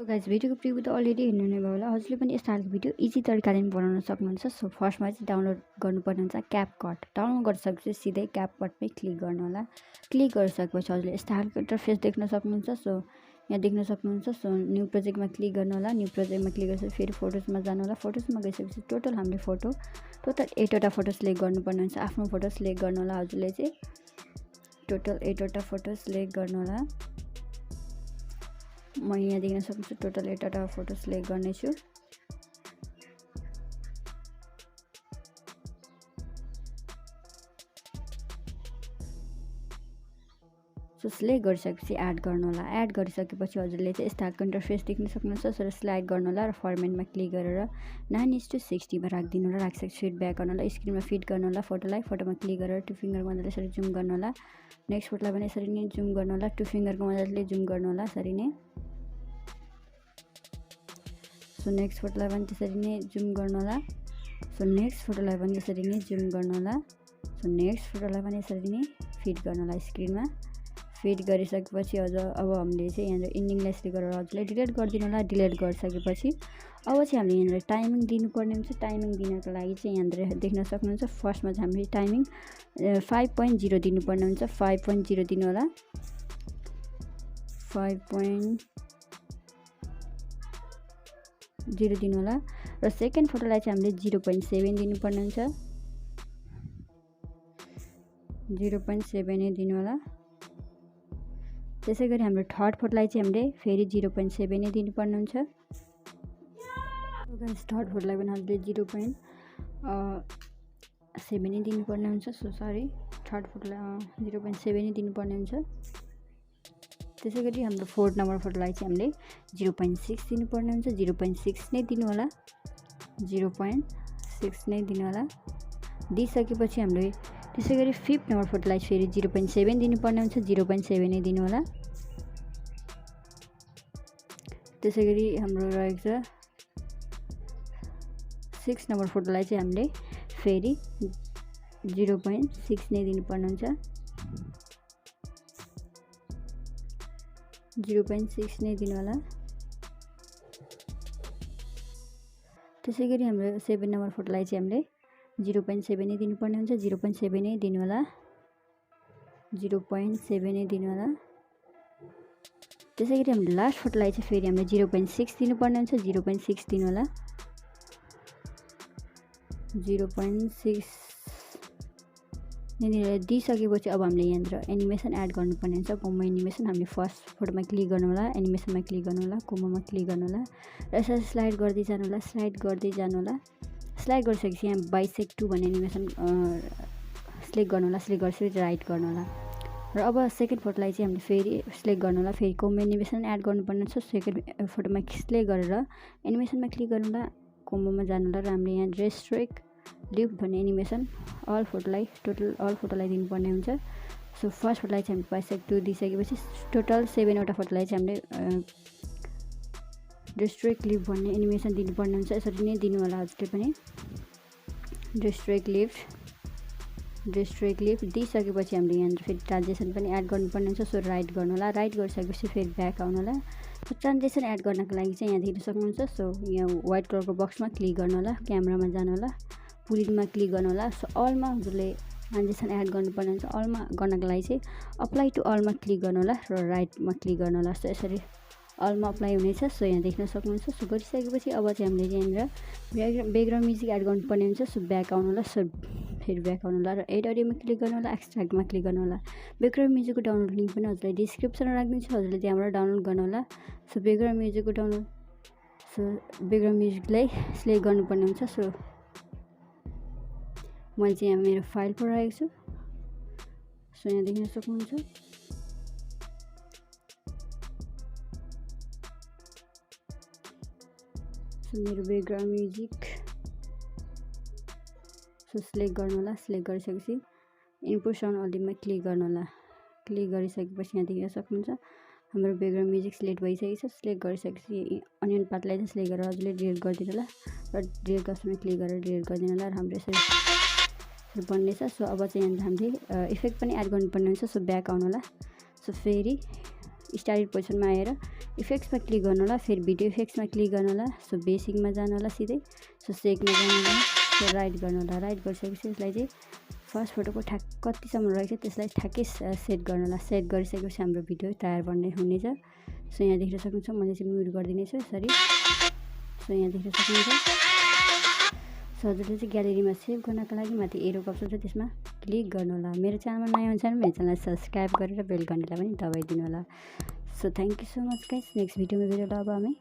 Guys भिडियोको preview त already हेर्नु नै भयो होला। हजुरले पनि यस्तो खालको भिडियो इजी तरिकाले बनाउन सक्नुहुन्छ। सो फर्स्टमा चाहिँ डाउनलोड गर्नुपर्ने हुन्छ क्यापकट। डाउनलोड गरिसकेपछि सिधै क्यापकटमै क्लिक गर्नु होला। क्लिक गरिसकेपछि हजुरले यस्तो खालको इन्टरफेस देख्न सक्नुहुन्छ। सो यहाँ देख्न सक्नुहुन्छ। सो न्यू प्रोजेक्टमा क्लिक गर्नु होला। न्यू प्रोजेक्टमा क्लिक गरेपछि फेरि फोटोजमा जानु होला। फोटोजमा गइसकेपछि टोटल हामीले टोटल 8वटा फोटो सिलेक्ट गर्नुपर्ने हुन्छ। आफ्नो फोटो सिलेक्ट गर्नु होला। हजुरले चाहिँ टोटल 8वटा फोटो सिलेक्ट गर्नु होला। म यहाँ देख्न सक्छु टोटल 8वटा फोटो सिलेक्ट गर्नेछु। सो सिलेक्ट गरिसकेपछि एड गर्नु होला। एड गरिसकेपछि हजुरले चाहिँ यस्तो खालको इन्टरफेस देख्न सक्नुहुन्छ। सो स्लाइड गर्नु होला र फर्मेटमा क्लिक गरेर 9:60 मा राखिदिनु होला। राखिसकेपछि फिट ब्याक गर्नु होला। स्क्रिनमा फिट गर्नु होला फोटोलाई। फोटोमा क्लिक गरेर 2 फिङ्गरको मद्दतले यसरी जुम गर्नु होला। नेक्स्ट फोटोलाई पनि यसरी नै जुम गर्नु होला। 2 फिङ्गरको मद्दतले जुम गर्नु होला यसरी नै। सो नेक्स्ट फोटोलाई पनि त्यसरी नै जुम गर्नु होला। सो नेक्स्ट फोटोलाई पनि यसरी नै जुम गर्नु होला। सो नेक्स्ट फोटोलाई पनि यसरी नै फिट गर्नु होला स्क्रिनमा। फिट गरिसकेपछि अब हामीले चाहिँ यहाँनिर इन्डिङलाई यसरी गरेर हजुरले डिलिट गरिदिनु होला। डिलिट गरिसकेपछि अब चाहिँ हामीले यहाँनिर टाइमिङ दिनुपर्ने हुन्छ। टाइमिङ दिनको लागि चाहिँ यहाँनिर देख्न सक्नुहुन्छ। फर्स्टमा चाहिँ हामीले टाइमिङ 5.0 दिनुपर्ने हुन्छ। 5.0 दिनु होला। 5.0 दिनु होला र सेकेन्ड फोटोलाई चाहिँ हामीले 0.7 दिनुपर्ने हुन्छ। 0.7 नै दिनु होला। त्यसै गरी हाम्रो थर्ड फोटोलाई चाहिँ हामीले फेरि 0.7 नै दिनुपर्ने हुन्छ। थर्ड फोटोलाई पनि हामीले 0.7 नै दिनुपर्ने हुन्छ। सो सरी थर्ड फोटोलाई 0.7 नै दिनुपर्ने हुन्छ। त्यसै गरी हाम्रो फोर्थ नम्बर फोटोलाई चाहिँ हामीले 0.6 दिनुपर्ने हुन्छ। 0.6 नै दिनु होला। 0.6 नै दिनु होला। दिइसकेपछि हामीले त्यसै गरी फिफ्थ नम्बर फोटोलाई फेरि 0.7 दिनुपर्ने हुन्छ। 0.7 नै दिनु होला। त्यसै गरी हाम्रो रहेको छ 6 नम्बर फोटोलाई चाहिँ हामीले फेरि 0.6 नै दिनुपर्ने हुन्छ। 0.6 नै दिनु होला। त्यसै गरी हाम्रो 7 नम्बर फोटोलाई चाहिँ हामीले 0.7 नै दिनुपर्ने हुन्छ। 0.7 नै दिनु होला। 0.7 नै दिनु होला। त्यसै गरी हाम्रो लास्ट फोटोलाई चाहिँ फेरि हामीले 0.6 दिनुपर्ने हुन्छ। 0.6 दिनु होला। 0.6 नै दिइसकेपछि अब हामीले यहाँनिर एनिमेसन एड गर्नुपर्ने हुन्छ। कोमो एनिमेसन हामीले फर्स्ट फोटोमा क्लिक गर्नु होला। एनिमेसनमा क्लिक गर्नु होला। कोमोमा क्लिक गर्नु होला र यसरी स्लाइड गर्दै जानु होला। स्लाइड गर्दै जानु होला। स्लाइड गरिसकेपछि यहाँ बाइसेक्ट 2 भन्ने एनिमेसन सिलेक्ट गर्नु होला। सिलेक्ट गरिसकेपछि राइट गर्नु होला र अब सेकेन्ड फोटोलाई चाहिँ हामीले फेरि सिलेक्ट गर्नु होला। फेरि कोमो एनिमेसन एड गर्नुपर्ने हुन्छ। सेकेन्ड फोटोमा सिलेक्ट गरेर एनिमेसनमा क्लिक गर्नु होला। कोमोमा जानु होला र हामीले यहाँ रेस्ट्रिक्ट लिफ्ट भन्ने एनिमेसन टोटल अल फोटोलाई दिनुपर्ने हुन्छ। सो फर्स्ट फोटोलाई चाहिँ हामीले बाइसेक्ट 2 दिइसकेपछि टोटल 7वटा फोटोलाई चाहिँ हामीले रेस्ट्रिक्ट लिफ्ट भन्ने एनिमेसन दिनुपर्ने हुन्छ। यसरी नै दिनु होला हजुरले पनि। रेस्ट्रिक्ट लिफ्ट दिइसकेपछि हामीले यहाँ फेरि ट्रान्जेक्सन पनि एड गर्नुपर्ने हुन्छ। सो राइट गर्नु होला। राइट गरिसकेपछि फेरि ब्याक आउनु होला। सो ट्रान्जेक्सन एड गर्नको लागि चाहिँ यहाँ देख्न सक्नुहुन्छ। सो यहाँ व्हाइट कलरको बक्समा क्लिक गर्नु होला। क्यामेरामा जानु होला। पुलिङमा क्लिक गर्नु होला। सो अलमा हजुरले ट्रान्जेक्सन एड गर्नुपर्ने हुन्छ। अलमा गर्नको लागि चाहिँ अप्लाई टु अलमा क्लिक गर्नु होला र राइटमा क्लिक गर्नु होला। सो यसरी अलमा अप्लाई हुनेछ। सो यहाँ देख्न सक्नुहुन्छ। सो गरिसकेपछि अब चाहिँ हामीले यहाँनिर ब्याकग्राउन्ड म्युजिक एड गर्नुपर्ने हुन्छ। सो ब्याक आउनु होला। सो फेरि ब्याक आउनु होला र एड अडियोमा क्लिक गर्नु होला। एक्सट्र्याक्टमा क्लिक गर्नु होला। ब्याकग्राउन्ड म्युजिकको डाउनलोड लिङ्क पनि हजुरलाई डिस्क्रिप्सनमा राखिदिन्छु। हजुरले त्यहाँबाट डाउनलोड गर्नु होला। सो ब्याकग्राउन्ड म्युजिकको डाउनलोड ब्याकग्राउन्ड म्युजिकलाई सिलेक्ट गर्नुपर्ने हुन्छ। सो मैले चाहिँ यहाँ मेरो फाइल पर राखेको छु। सो यहाँ देख्न सक्नुहुन्छ। सो मेरो ब्याकग्राउन्ड म्युजिक सिलेक्ट गर्नु होला। सिलेक्ट गरिसकेपछि इनपुट साउन्ड अडियोमा क्लिक गर्नु होला। क्लिक गरिसकेपछि यहाँ देख्न सक्नुहुन्छ हाम्रो ब्याकग्राउन्ड म्युजिक सिलेक्ट भइसकेको छ। सिलेक्ट गरिसकेपछि अनियन पार्टलाई चाहिँ सिलेक्ट गरेर हजुरले डिलिट गरिदिनु होला र डिलिट गर्छमा क्लिक गरेर डिलिट गरिदिनु होला र हाम्रो यसरी बन्नेछ। सो अब चाहिँ यहाँ हामीले इफेक्ट पनि एड गर्नुपर्ने हुन्छ। सो ब्याक आउनु होला। सो फेरि स्टार्टेड पोजिसनमा आएर इफेक्ट्समा क्लिक गर्नु होला, फेरि भिडियो इफेक्ट्समा क्लिक गर्नु होला। सो बेसिकमा जानु होला सिधै, सो सेकमा जानु होला, सो राइट गर्नु होला। राइट गरिसकेपछि यसलाई चाहिँ फर्स्ट फोटोको कतिसम्म रहेछ त्यसलाई ठ्याक्कै सेट गर्नु होला। सेट गरिसकेपछि हाम्रो भिडियो तयार बन्ने हुनेछ। सो यहाँ देख्न सक्नुहुन्छ, मैले चाहिँ म्युट गरिदिनेछु यसरी। सो यहाँ देख्न सक्नुहुन्छ। सो हजुरले चाहिँ ग्यालेरीमा सेभ गर्नका लागि माथि एरोको अप्सन छ, त्यसमा क्लिक गर्नु होला। मेरो च्यानलमा नयाँ हुन्छ भने मेरो च्यानललाई सब्सक्राइब गरेर बेल घन्टीलाई पनि दबाइदिनु होला। So thank you so much guys. Next भिडियोमा भेटौँला अब हामी।